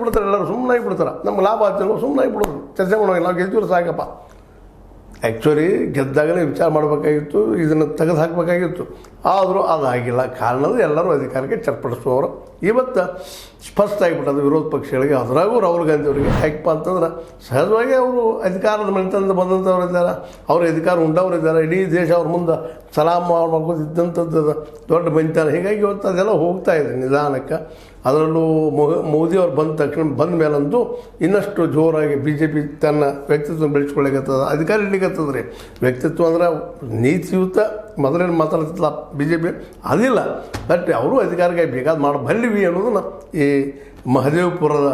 ಬಿಡ್ತಾರೆ, ಎಲ್ಲರೂ ಸುಮ್ಮನಾಗಿ ಬಿಡ್ತಾರೆ. ನಮ್ಗೆ ಲಾಭ ಆಗ್ತಿಲ್ಲ, ಸುಮ್ಮನಾಗಿ ಬಿಡೋದು, ಚರ್ಚೆ ಮಾಡೋಂಗಿಲ್ಲ, ನಾವು ಗೆದ್ದಿರೋ ಸಾಕಪ್ಪ. ಆ್ಯಕ್ಚುಲಿ ಗೆದ್ದಾಗಲೇ ವಿಚಾರ ಮಾಡಬೇಕಾಗಿತ್ತು, ಇದನ್ನು ತೆಗೆದು ಹಾಕಬೇಕಾಗಿತ್ತು. ಆದರೂ ಅದಾಗಿಲ್ಲ. ಕಾರಣದ ಎಲ್ಲರೂ ಅಧಿಕಾರಕ್ಕೆ ಚರ್ಪಡಿಸುವವರು. ಇವತ್ತು ಸ್ಪಷ್ಟ ಆಗಿಬಿಟ್ಟದು ವಿರೋಧ ಪಕ್ಷಗಳಿಗೆ, ಅದರಾಗೂ ರಾಹುಲ್ ಗಾಂಧಿ ಅವರಿಗೆ. ಯಾಕಪ್ಪ ಅಂತಂದ್ರೆ ಸಹಜವಾಗಿ ಅವರು ಅಧಿಕಾರದ ಮನೆತನದಿಂದ ಬಂದಂಥವ್ರು ಇದ್ದಾರೆ, ಅವ್ರ ಅಧಿಕಾರ ಉಂಡವ್ರು ಇದ್ದಾರೆ, ಇಡೀ ದೇಶ ಅವ್ರ ಮುಂದೆ ಸಲಾಮ್ ಮಾಡ್ಕೋದಿದ್ದಂಥದ್ದು ದೊಡ್ಡ ಮನೆತನ. ಹೀಗಾಗಿ ಇವತ್ತು ಅದೆಲ್ಲ ಹೋಗ್ತಾ ಇದೆ ನಿಧಾನಕ್ಕೆ. ಅದರಲ್ಲೂ ಮೋದಿಯವ್ರು ಬಂದ ತಕ್ಷಣ ಬಂದ ಮೇಲಂತೂ ಇನ್ನಷ್ಟು ಜೋರಾಗಿ ಬಿ ಜೆ ಪಿ ತನ್ನ ವ್ಯಕ್ತಿತ್ವ ಬೆಳೆಸ್ಕೊಳ್ಳಿಕತ್ತದ, ಅಧಿಕಾರ ಇಡ್ಲಿಕ್ಕತ್ತದ ರೀ. ವ್ಯಕ್ತಿತ್ವ ಅಂದ್ರೆ ನೀತಿಯುತ ಮೊದಲೇನು ಮಾತಾಡ್ತಿಲ್ಲ ಬಿ ಜೆ ಪಿ, ಅದಿಲ್ಲ. ಬಟ್ ಅವರು ಅಧಿಕಾರಕ್ಕೆ ಬೇಕಾದ ಮಾಡಿ ಬಲ್ಲಿವಿ ಅನ್ನೋದನ್ನು ಈ ಮಹದೇವಪುರದ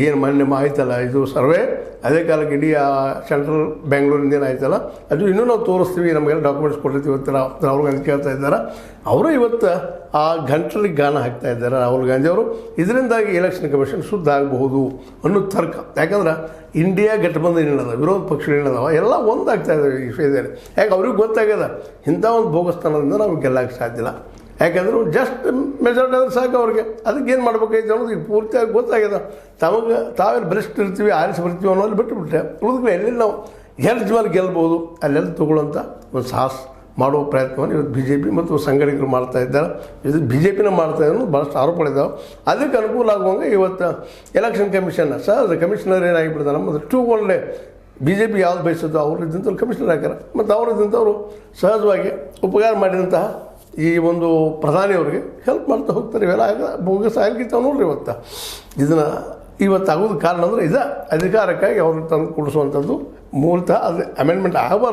ಏನು ಮೊನ್ನೆ ಆಯ್ತಲ್ಲ ಇದು ಸರ್ವೆ, ಅದೇ ಕಾಲಕ್ಕೆ ಇಡೀ ಸೆಂಟ್ರಲ್ ಬೆಂಗಳೂರಿಂದ ಏನು ಆಯ್ತಲ್ಲ ಅದು ಇನ್ನೂ ನಾವು ತೋರಿಸ್ತೀವಿ, ನಮಗೆಲ್ಲ ಡಾಕ್ಯುಮೆಂಟ್ಸ್ ಕೊಟ್ಟಿರ್ತೀವಿ. ಇವತ್ತು ರಾಹುಲ್ ಗಾಂಧಿ ಕೇಳ್ತಾ ಇದ್ದಾರೆ. ಅವರು ಇವತ್ತು ಆ ಗಂಟಲಿಗೆ ಗಾನ ಹಾಕ್ತಾ ಇದ್ದಾರೆ ರಾಹುಲ್ ಗಾಂಧಿ ಅವರು. ಇದರಿಂದಾಗಿ ಎಲೆಕ್ಷನ್ ಕಮಿಷನ್ ಶುದ್ಧ ಆಗಬಹುದು ಅನ್ನೋ ತರ್ಕ. ಯಾಕಂದ್ರೆ ಇಂಡಿಯಾ ಗಠಬಂಧನ್ ಏನದ, ವಿರೋಧ ಪಕ್ಷಗಳು ಏನದಾವ, ಎಲ್ಲ ಒಂದಾಗ್ತಾ ಇದ್ದಾವೆ ಈ ವಿಷಯದಲ್ಲಿ. ಯಾಕೆ ಅವ್ರಿಗೆ ಗೊತ್ತಾಗ್ಯದ ಇಂಥ ಒಂದು ಭೋಗಸ್ಥಾನದಿಂದ ನಾವು ಗೆಲ್ಲಕ್ಕೆ ಸಾಧ್ಯ ಇಲ್ಲ. ಯಾಕಂದ್ರೆ ಜಸ್ಟ್ ಮೆಜಾರಿಟಿ ಆದ್ರೆ ಸಾಕು ಅವ್ರಿಗೆ. ಅದಕ್ಕೇನು ಮಾಡ್ಬೇಕಾಯ್ತು ಅನ್ನೋದು ಈಗ ಪೂರ್ತಿಯಾಗಿ ಗೊತ್ತಾಗ್ಯದ. ತಾವೆಲ್ಲ ಬೆಸ್ಟ್ ಇರ್ತೀವಿ, ಆರಿಸಿ ಬರ್ತೀವಿ ಅನ್ನೋದು ಬಿಟ್ಟುಬಿಟ್ರೆ ಉಳಿದ್ಮೇಲೆ ಎಲ್ಲೆಲ್ಲಿ ನಾವು ಮೇಲೆ ಗೆಲ್ಬೋದು ಅಲ್ಲೆಲ್ಲ ತೊಗೊಳ್ಳೋಂಥ ಒಂದು ಸಾಹಸ ಮಾಡುವ ಪ್ರಯತ್ನವನ್ನು ಇವತ್ತು ಬಿ ಜೆ ಪಿ ಮತ್ತು ಸಂಘಟಕರು ಮಾಡ್ತಾ ಇದ್ದಾರೆ. ಇದು ಬಿ ಜೆ ಪಿನ ಮಾಡ್ತಾ ಇದ್ದಾರೆ, ಭಾಳಷ್ಟು ಆರೋಪಗಳಿದ್ದಾವೆ. ಅದಕ್ಕೆ ಅನುಕೂಲ ಆಗುವಂಗೆ ಇವತ್ತು ಎಲೆಕ್ಷನ್ ಕಮಿಷನ್ ಸರ್ ಕಮಿಷನರ್ ಏನಾಗಿಬಿಡ್ತಾರೆ, ನಮ್ಮದು ಟೂ ಒಳ್ಳೆ ಬಿ ಜೆ ಪಿ ಯಾವ್ದು ಬಯಸೋದು ಅವ್ರದ್ದಿಂತವ್ರು ಕಮಿಷನರ್ ಹಾಕ್ಯಾರ. ಮತ್ತು ಅವ್ರದ್ದಿಂತವರು ಸಹಜವಾಗಿ ಉಪಕಾರ ಮಾಡಿದಂತಹ ಈ ಒಂದು ಪ್ರಧಾನಿಯವ್ರಿಗೆ ಹೆಲ್ಪ್ ಮಾಡ್ತಾ ಹೋಗ್ತಾರೆ. ಇವೆಲ್ಲ ಬೋಗಸ್ ಆಗಿರ್ತಾವೆ ನೋಡ್ರಿ. ಇದನ್ನು ಇವತ್ತಾಗೋದು ಕಾರಣ ಅಂದರೆ ಇದು ಅಧಿಕಾರಕ್ಕಾಗಿ ಅವ್ರಿಗೆ ತಂದು ಕೊಡಿಸುವಂಥದ್ದು. ಮೂಲತಃ ಅದು ಅಮೆಂಡ್ಮೆಂಟ್ ಆಗಬಾರ್ದು.